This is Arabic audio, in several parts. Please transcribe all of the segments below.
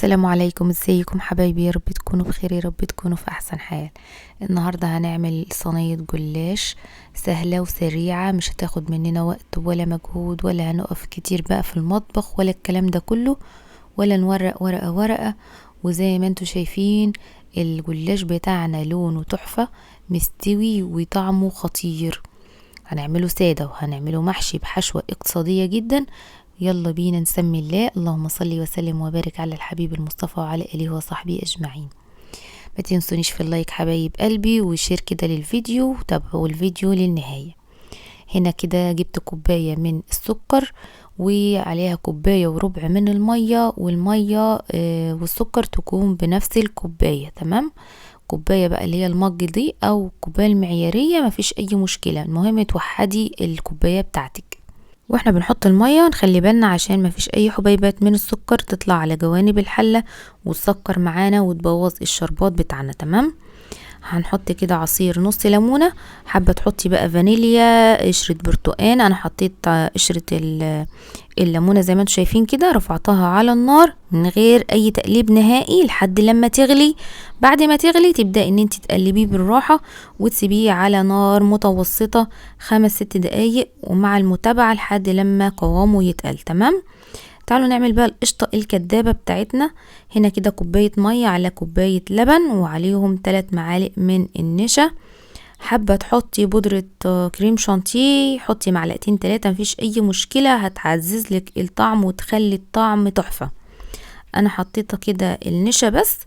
السلام عليكم، ازيكم حبايبي؟ يا رب تكونوا بخير، يا رب تكونوا في احسن حال. النهارده هنعمل صينيه جلاش سهله وسريعه، مش هتاخد مننا وقت ولا مجهود، ولا هنقف كتير بقى في المطبخ ولا الكلام ده كله، ولا نورق ورقه ورقه. وزي ما انتوا شايفين الجلاش بتاعنا لونه تحفه، مستوي وطعمه خطير. هنعمله ساده وهنعمله محشي بحشوه اقتصاديه جدا. يلا بينا نسمي الله. اللهم صل وسلم وبارك على الحبيب المصطفى وعلى اله وصحبه اجمعين. ما تنسونيش في اللايك حبايب قلبي، وشير كده للفيديو، وتابعوا الفيديو للنهاية. هنا كده جبت كوباية من السكر، وعليها كوباية وربع من المية، والمية والسكر تكون بنفس الكوباية. تمام؟ كوباية بقى اللي هي المج دي او كوباية المعيارية، مفيش اي مشكلة، المهم توحدي الكوباية بتاعتك. واحنا بنحط المية نخلي بالنا عشان مفيش اي حبيبات من السكر تطلع على جوانب الحلة وتسكر معانا وتبوظ الشربات بتاعنا. تمام؟ هنحط كده عصير نص ليمونة، حابة تحطي بقى فانيليا، قشرة برتقان. انا حطيت قشرة الليمونة زي ما انتم شايفين كده، رفعتها على النار من غير اي تقليب نهائي لحد لما تغلي. بعد ما تغلي تبدأ ان انت تقلبيه بالراحة وتسيبيه على نار متوسطة 5-6 دقايق، ومع المتابعة لحد لما قوامه يتقل. تمام؟ تعالوا نعمل بقى القشطة الكدابة بتاعتنا. هنا كده كوباية مية على كوباية لبن، وعليهم 3 معالق من النشا. حابة تحطي بودرة كريم شانتيه، حطي 2-3 مفيش اي مشكلة، هتعزز لك الطعم وتخلي الطعم تحفة. انا حطيتها كده النشا بس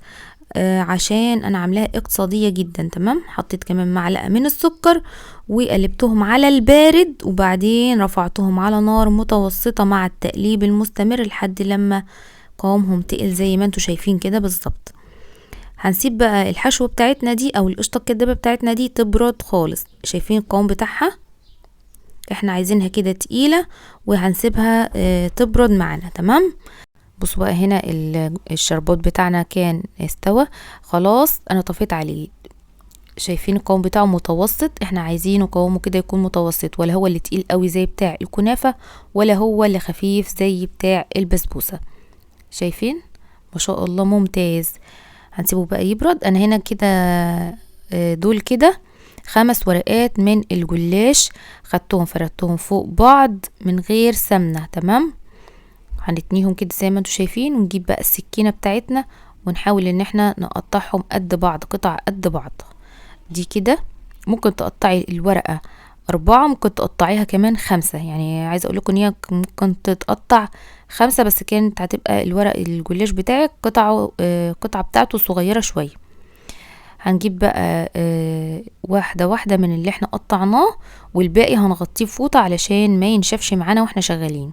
عشان انا عاملاها اقتصادية جدا. تمام؟ حطيت كمان معلقة من السكر وقلبتهم على البارد، وبعدين رفعتهم على نار متوسطة مع التقليب المستمر لحد لما قوامهم تقل زي ما انتوا شايفين كده بالظبط. هنسيب بقى الحشوة بتاعتنا دي او القشطة الكدابة بتاعتنا دي تبرد خالص. شايفين القوام بتاعها؟ احنا عايزينها كده تقيلة، وهنسيبها تبرد معانا. تمام؟ بصوا بقى هنا الشربات بتاعنا كان استوى خلاص، انا طفيت عليه. شايفين القوام بتاعه متوسط، احنا عايزينه قوامه كده يكون متوسط، ولا هو اللي تقيل قوي زي بتاع الكنافة، ولا هو اللي خفيف زي بتاع البسبوسة. شايفين؟ ما شاء الله ممتاز. هنسيبه بقى يبرد. انا هنا كده دول كده 5 ورقات من الجلاش، خدتهم فردتهم فوق بعض من غير سمنة. تمام؟ هنتنيهم كده زي ما انتوا شايفين، ونجيب بقى السكينة بتاعتنا ونحاول ان احنا نقطعهم قد بعض، قطع قد بعض. دي كده ممكن تقطعي الورقة 4، ممكن تقطعيها كمان 5. يعني عايزة اقولكم ان هي ممكن تتقطع 5، بس كانت هتبقى الورق الجلاش بتاعك قطعة بتاعته صغيرة شوية. هنجيب بقى واحدة واحدة من اللي احنا قطعناه، والباقي هنغطيه فوطة علشان ما ينشفش معانا واحنا شغالين.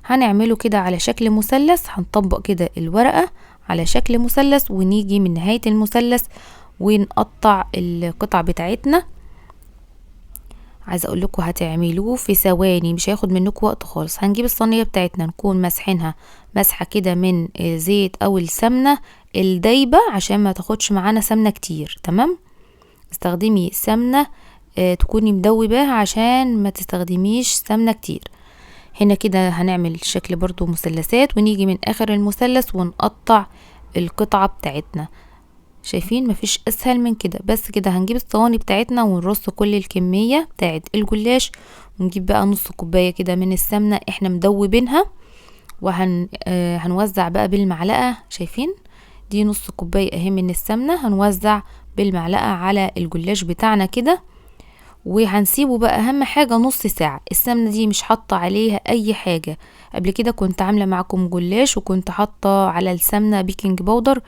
هنعمله كده على شكل مثلث، هنطبق كده الورقة على شكل مثلث، ونيجي من نهاية المثلث ونقطع القطع بتاعتنا. عايزه اقول لكم هتعملوه في ثواني، مش هياخد منكم وقت خالص. هنجيب الصينيه بتاعتنا نكون مسحينها مسحه كده من زيت او السمنه الدايبه عشان ما تاخدش معانا سمنه كتير. تمام؟ استخدمي سمنه تكوني مدوباها عشان ما تستخدميش سمنه كتير. هنا كده هنعمل شكل برضو مثلثات، ونيجي من اخر المثلث ونقطع القطعة بتاعتنا. شايفين؟ مفيش اسهل من كده. بس كده هنجيب الصواني بتاعتنا ونرص كل الكمية بتاعت الجلاش، ونجيب بقى نص كوباية كده من السمنة احنا مدوبينها، هنوزع بقى بالمعلقة. شايفين؟ دي نص كوباية اهي من السمنة، هنوزع بالمعلقة على الجلاش بتاعنا كده، وهنسيبه بقى اهم حاجة نص ساعة. السمنة دي مش حاطة عليها اي حاجة. قبل كده كنت عاملة معاكم جلاش وكنت حاطة على السمنة بيكنج باودر.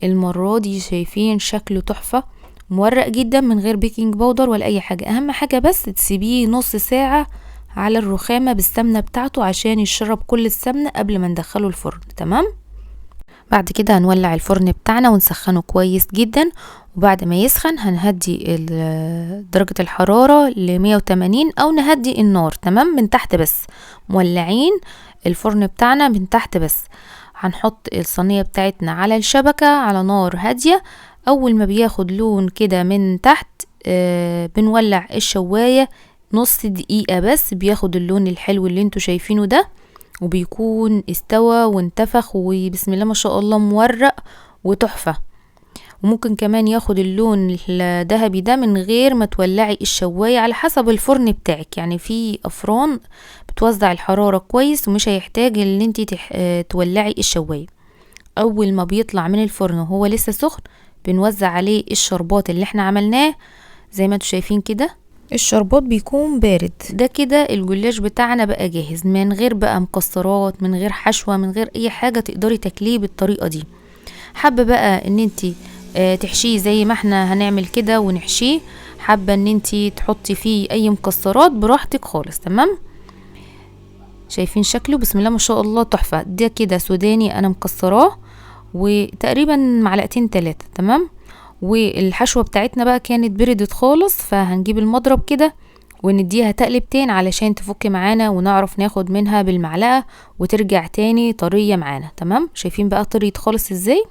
المرة دي شايفين شكله تحفة، مورق جدا من غير بيكنج باودر ولا اي حاجة. اهم حاجة بس تسيبيه نص ساعة على الرخامة بالسمنة بتاعته عشان يشرب كل السمنة قبل ما ندخله الفرن. تمام؟ بعد كده هنولع الفرن بتاعنا ونسخنه كويس جدا، وبعد ما يسخن هنهدي درجة الحرارة ل180 او نهدي النار. تمام؟ من تحت بس، مولعين الفرن بتاعنا من تحت بس. هنحط الصينية بتاعتنا على الشبكة على نار هادية. اول ما بياخد لون كده من تحت بنولع الشواية نص دقيقة بس، بياخد اللون الحلو اللي انتوا شايفينه ده، وبيكون استوى وانتفخ وبسم الله ما شاء الله مورق وتحفة. وممكن كمان ياخد اللون الذهبي ده من غير ما تولعي الشواية، على حسب الفرن بتاعك. يعني في افران بتوزع الحرارة كويس ومش هيحتاج ان انتي تولعي الشواية. اول ما بيطلع من الفرن وهو لسه سخن بنوزع عليه الشربات اللي احنا عملناه زي ما انتوا شايفين كده. الشربات بيكون بارد. ده كده الجلاش بتاعنا بقى جاهز، من غير بقى مكسرات، من غير حشوة، من غير اي حاجة، تقدري تاكليه بالطريقة دي. حابة بقى ان انتي تحشيه زي ما احنا هنعمل كده ونحشيه، حابة ان انتي تحطي فيه اي مكسرات براحتك خالص. تمام. شايفين شكله بسم الله ما شاء الله تحفة. ده كده سوداني انا مكسراه وتقريبا معلقتين 3. تمام. والحشوة بتاعتنا بقى كانت بردت خالص، فهنجيب المضرب كده ونديها تقلبتين علشان تفك معانا ونعرف ناخد منها بالمعلقة وترجع تاني طرية معانا. تمام. شايفين بقى طريت خالص ازاي.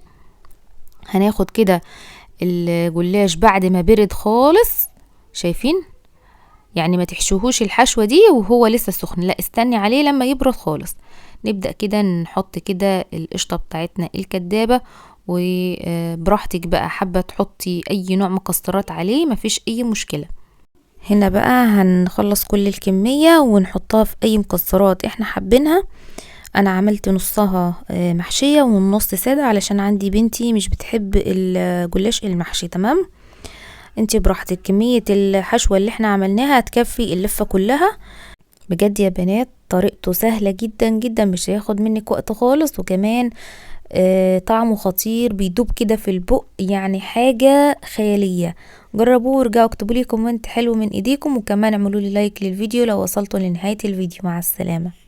هناخد كده الجلاش بعد ما برد خالص. شايفين؟ يعني ما تحشوهوش الحشوة دي وهو لسه سخن، لا استني عليه لما يبرد خالص. نبدأ كده نحط كده القشطة بتاعتنا الكدابة، وبراحتك بقى حابة تحطي اي نوع مكسرات عليه مفيش اي مشكلة. هنا بقى هنخلص كل الكمية ونحطها في اي مكسرات احنا حابينها. انا عملت نصها محشية والنص سادة علشان عندي بنتي مش بتحب الجلاش المحشي. تمام. انتي براحتك، كمية الحشوة اللي احنا عملناها هتكفي اللفة كلها. بجد يا بنات طريقته سهلة جدا جدا، مش هياخد منك وقت خالص، وكمان طعمه خطير بيدوب كده في البق، يعني حاجة خيالية. جربوه ورجعوا اكتبوا لي كومنت حلو من ايديكم، وكمان اعملوا لي لايك للفيديو لو وصلتوا لنهاية الفيديو. مع السلامة.